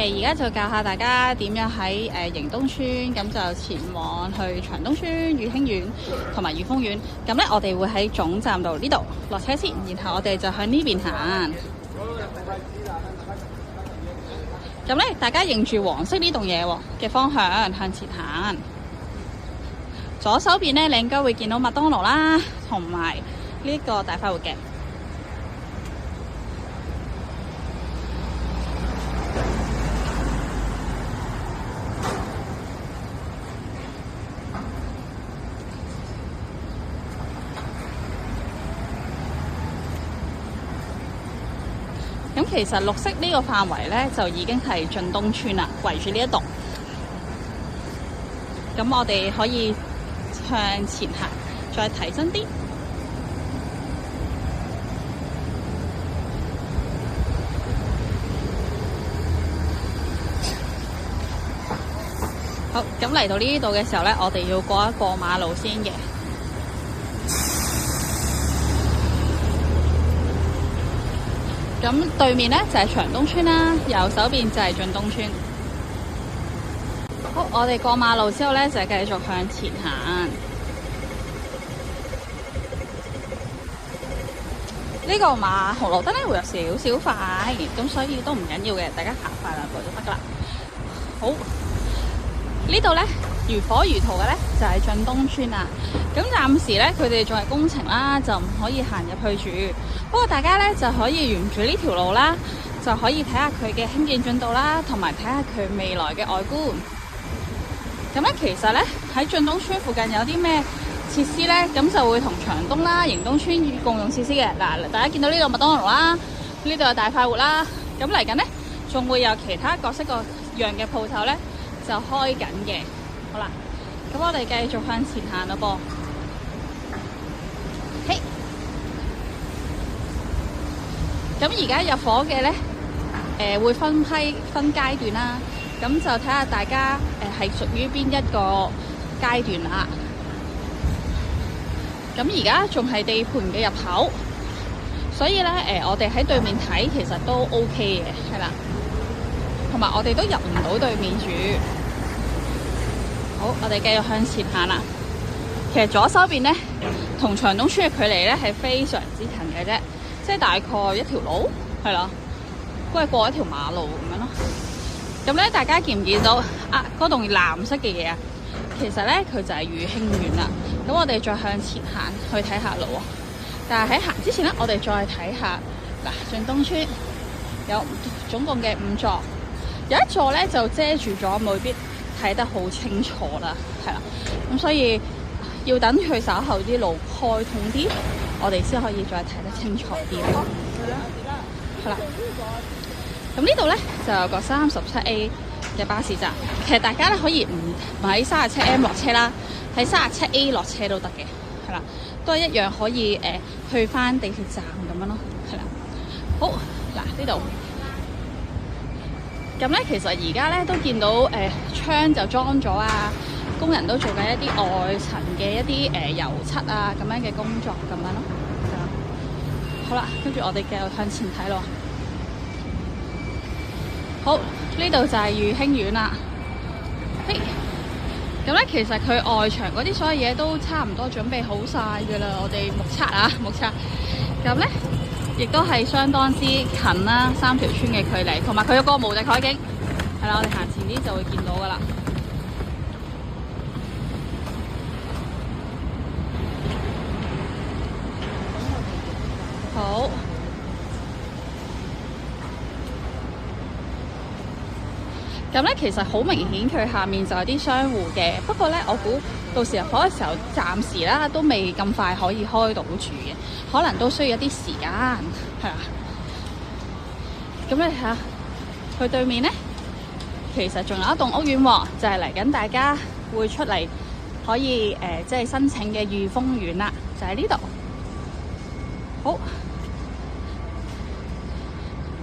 而家就教下大家點樣喺迎東村咁就前往去長東村、裕興苑同埋裕豐苑。咁咧，我哋會喺總站度呢度落車先，然後我哋就向呢邊行。咁咧，大家認住黃色呢棟嘢嘅方向向前行。左手邊咧，你應該會見到麥當勞啦，同埋呢個大快活嘅。咁其實綠色呢個範圍咧，就已經係晉東村啦，圍住呢一棟。咁我哋可以向前行，再提真啲。好，咁嚟到呢度嘅時候咧，我哋要過一過馬路先嘅。咁對面咧就係長東村啦，右手邊就係晉東村。好，我哋過馬路之後咧，就繼續向前行。呢個馬紅綠燈咧會有少少快，咁所以都唔緊要嘅，大家行快兩步就得噶啦。好，呢度咧如火如荼嘅咧就係晉東村啦。咁暫時咧佢哋仲係工程啦，就唔可以行入去住。不過大家咧就可以沿住呢條路啦，就可以睇下佢嘅興建進度啦，同埋睇下佢未來嘅外觀。咁咧其實咧喺晉東村附近有啲咩設施咧，咁就會同長東啦、迎東村共用設施嘅。嗱，大家見到呢度麥當勞啦，呢度有大快活啦，咁嚟緊咧仲會有其他各式各樣嘅鋪頭咧就開緊嘅。好啦，咁我哋繼續向前行咯噃。咁而家入伙嘅咧，會分階段啦。咁就睇下大家係屬於邊一個階段啦。咁而家仲係地盤嘅入口，所以咧我哋喺對面睇其實都 OK 嘅，係啦。同埋我哋都入唔到對面住。好，我哋繼續向前行啦。其實左手邊咧同長東村嘅距離咧係非常之近嘅啫。即係大概一條路，係啦，都係過一條馬路咁樣咯。咁咧，大家見唔見到啊？嗰棟藍色嘅嘢啊，其實咧佢就係裕興苑啦。咁我哋再向前行去睇下路喎。但係喺行之前咧，我哋再睇下嗱，晉東村有總共嘅5座，有一座咧就遮住咗，未必睇得好清楚啦，係啦。咁所以要等佢稍後啲路開通啲，我哋先可以再睇得清楚啲咯。係啦，咁呢度咧就有個37A 嘅巴士站。其實大家咧可以唔喺37M 落車啦，喺37A 落車都得嘅。係啦，都係一樣可以去翻地鐵站咁樣咯。係啦，好嗱呢度，咁咧其實而家咧都見到窗就裝咗啊。工人都做緊一啲外層嘅一啲油漆啊咁樣嘅工作咁樣咯。好啦，跟住我哋繼續向前睇咯。好，呢度就係裕興苑啦。嘿，咁咧其實佢外牆嗰啲所有嘢都差唔多準備好晒㗎啦。我哋目測，咁咧亦都係相當之近啦，3條村嘅距離，同埋佢有個無敵海景。係啦，我哋行前啲就會見到㗎啦。好，咁咧其實好明顯佢下面就有啲商戶嘅，不過咧我估到時入伙嘅時候，暫時啦都未咁快可以開到住嘅，可能都需要一啲時間，係啊。咁你睇下佢對面咧，其實仲有一棟屋苑喎，就係嚟緊大家會出嚟可以即係申請嘅裕豐苑啦，就喺呢度。好。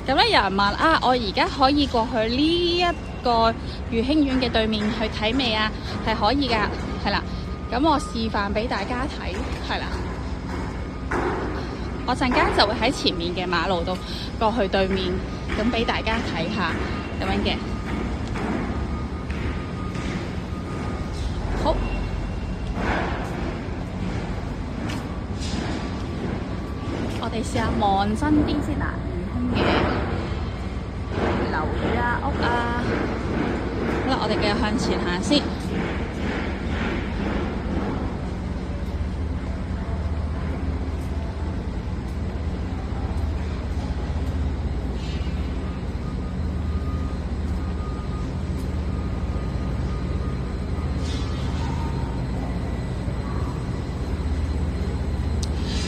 咁咧，有人問啊，我而家可以過去呢一個裕興苑嘅對面去睇未啊？係可以噶，係啦。咁我示範俾大家睇，係啦。我陣間就會喺前面嘅馬路度過去對面，咁俾大家睇下咁樣嘅。好，我哋試下望真啲先啦，魚空嘅樓宇啊、屋啊。好啦，我哋繼續向前行先。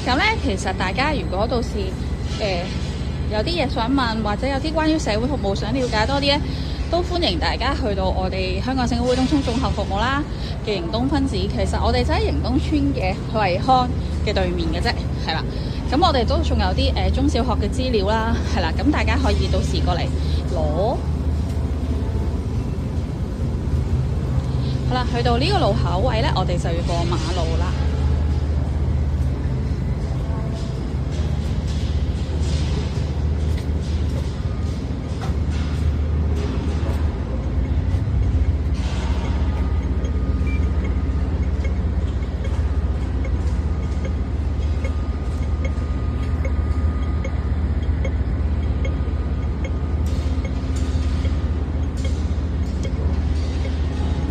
咁咧，其實大家如果到時有啲嘢想問，或者有啲關於社會服務想了解多啲咧，都歡迎大家去到我哋香港聖公會東涌綜合服務啦嘅營東分寺。其實我哋就喺營東村嘅惠康嘅對面嘅啫，係啦。咁我哋都仲有啲中小學嘅資料啦，係啦。咁大家可以到時過嚟攞。好啦，去到呢個路口位咧，我哋就要過馬路啦。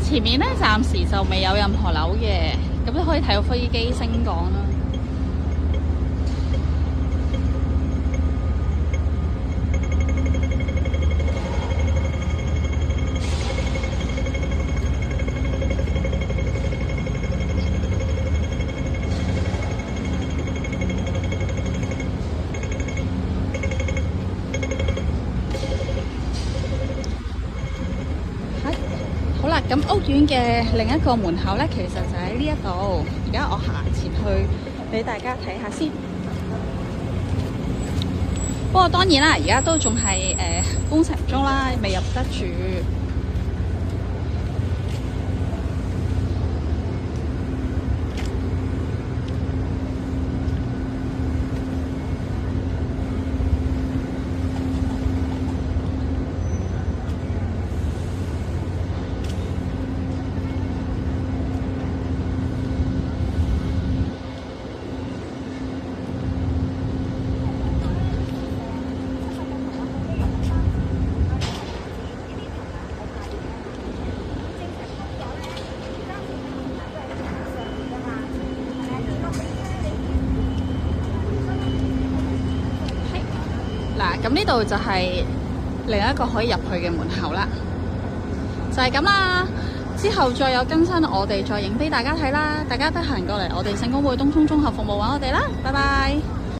前面咧暫時就未有任何樓嘅，咁都可以睇到飛機升降啦。好啦，咁屋苑嘅另一個門口咧，其實就喺呢一度。而家我行前去俾大家睇下先。不過當然啦，而家都仲係工程中啦，未入得住。嗱，咁呢度就係另一個可以入去嘅門口啦，就係咁啦。之後再有更新，我哋再影俾大家睇啦。大家得閒過嚟我哋聖公會東涌綜合服務揾我哋啦，拜拜。